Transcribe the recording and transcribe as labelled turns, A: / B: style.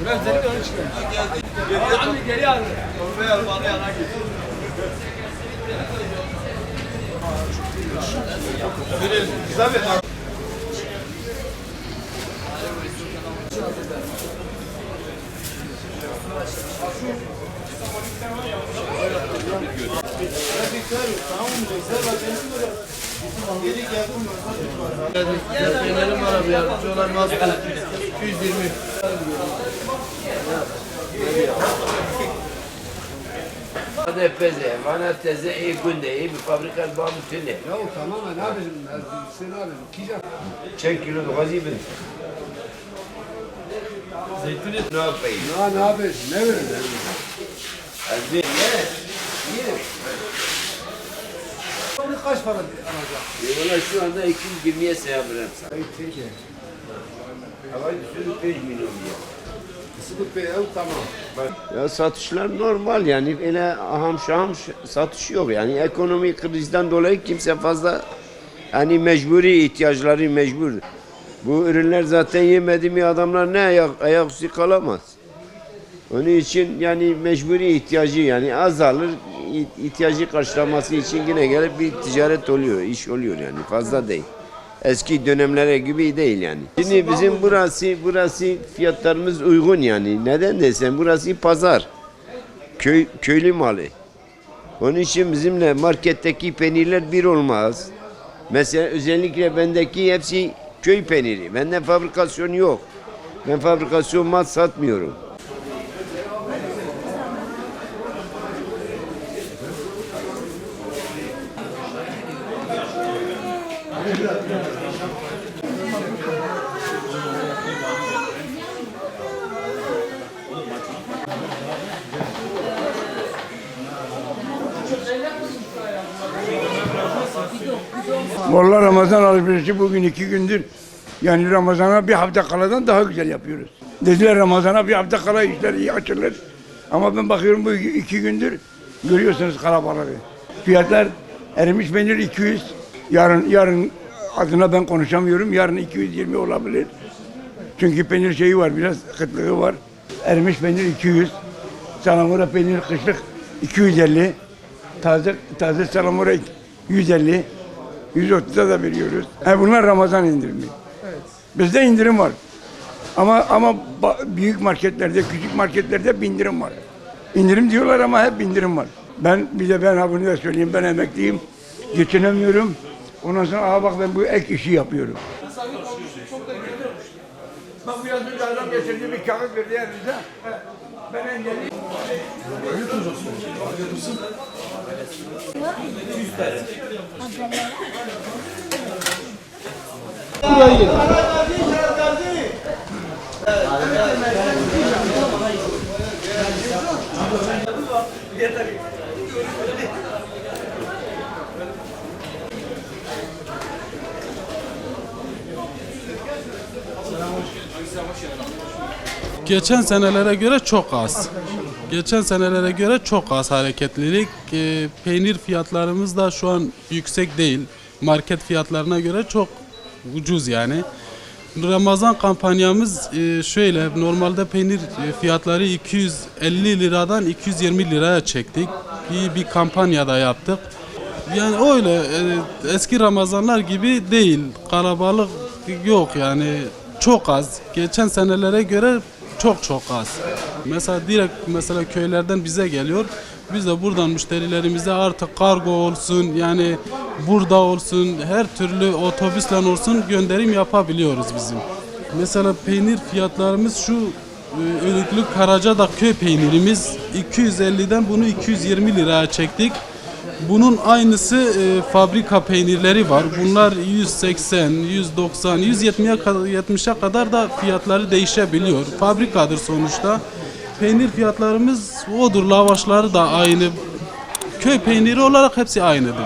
A: Biraz geri onu çıkar. Geri al. Oraya al, bana yana git. Güzel bir
B: Benim var abi ya. Şuralar nasıl? 220. Hadi peze, bana teze iyi günde iyi bir fabrika bağımı tüne.
C: Ya tamamen abim, sen abim, kicam.
B: Çek kilo gazi bin. Zeytini ne yapayım?
C: Ne yapıyorsun, ne verin?
B: Hadi.
C: Yerim. Onu kaç para alacak?
B: Valla şu anda 220'ye sayabilirim sana.
C: Peki.
B: Ama sürü 5 milyon diyor.
C: Sıkıntı yok, tamam.
B: Ya satışlar normal yani öyle aham şaham satış yok yani ekonomi krizden dolayı kimse fazla hani mecburi ihtiyaçları mecbur. Bu ürünler zaten yemedi mi adamlar ne ayaküstü kalamaz. Onun için yani mecburi ihtiyacı yani azalır ihtiyacı karşılaması için yine gelip bir ticaret oluyor iş oluyor yani fazla değil. Eski dönemlere gibi değil yani. Şimdi bizim burası fiyatlarımız uygun yani. Neden desem burası pazar. Köylü malı. Onun için bizimle marketteki peynirler bir olmaz. Mesela özellikle bendeki hepsi köy peyniri. Bende fabrikasyon yok. Ben fabrikasyon mal satmıyorum.
D: Vallahi Ramazan alışverişi bugün 2 gündür. Yani Ramazan'a bir hafta kaladan daha güzel yapıyoruz. Dediler Ramazan'a bir hafta kala işler iyi açılır. Ama ben bakıyorum bu 2 gündür görüyorsunuz kalabalığı. Fiyatlar erimiş peynir 200. Yarın adına ben konuşamıyorum. Yarın 220 olabilir. Çünkü peynir şeyi var biraz kıtlığı var. Erimiş peynir 200. Salamura peynir kışlık 250. Taze salamura 150. 130'a da veriyoruz. Bunlar Ramazan indirimi. Evet. Bizde indirim var. Ama büyük marketlerde, küçük marketlerde bir indirim var. İndirim diyorlar ama hep indirim var. Ben bunu da söyleyeyim. Ben emekliyim. Geçinemiyorum. Ondan sonra bak ben bu ek işi yapıyorum. Bak biraz önce adam getirdi bir kağıt verdi elinize. Ben engelliyim.
E: Geçen senelere göre çok az. Geçen senelere göre çok az hareketlilik. Peynir fiyatlarımız da şu an yüksek değil. Market fiyatlarına göre çok ucuz yani. Ramazan kampanyamız şöyle, normalde peynir fiyatları 250 liradan 220 liraya çektik. Bir kampanyada yaptık. Yani öyle eski Ramazanlar gibi değil. Kalabalık yok yani çok az. Geçen senelere göre çok az. Mesela köylerden bize geliyor. Biz de buradan müşterilerimize artık kargo olsun yani burada olsun her türlü otobüsle olsun gönderim yapabiliyoruz bizim. Mesela peynir fiyatlarımız şu Ölüklü Karacadağ köy peynirimiz 250'den bunu 220 liraya çektik. Bunun aynısı fabrika peynirleri var. Bunlar 180, 190, 170'e kadar da fiyatları değişebiliyor. Fabrikadır sonuçta. Peynir fiyatlarımız odur. Lavaşları da aynı. Köy peyniri olarak hepsi aynıdır.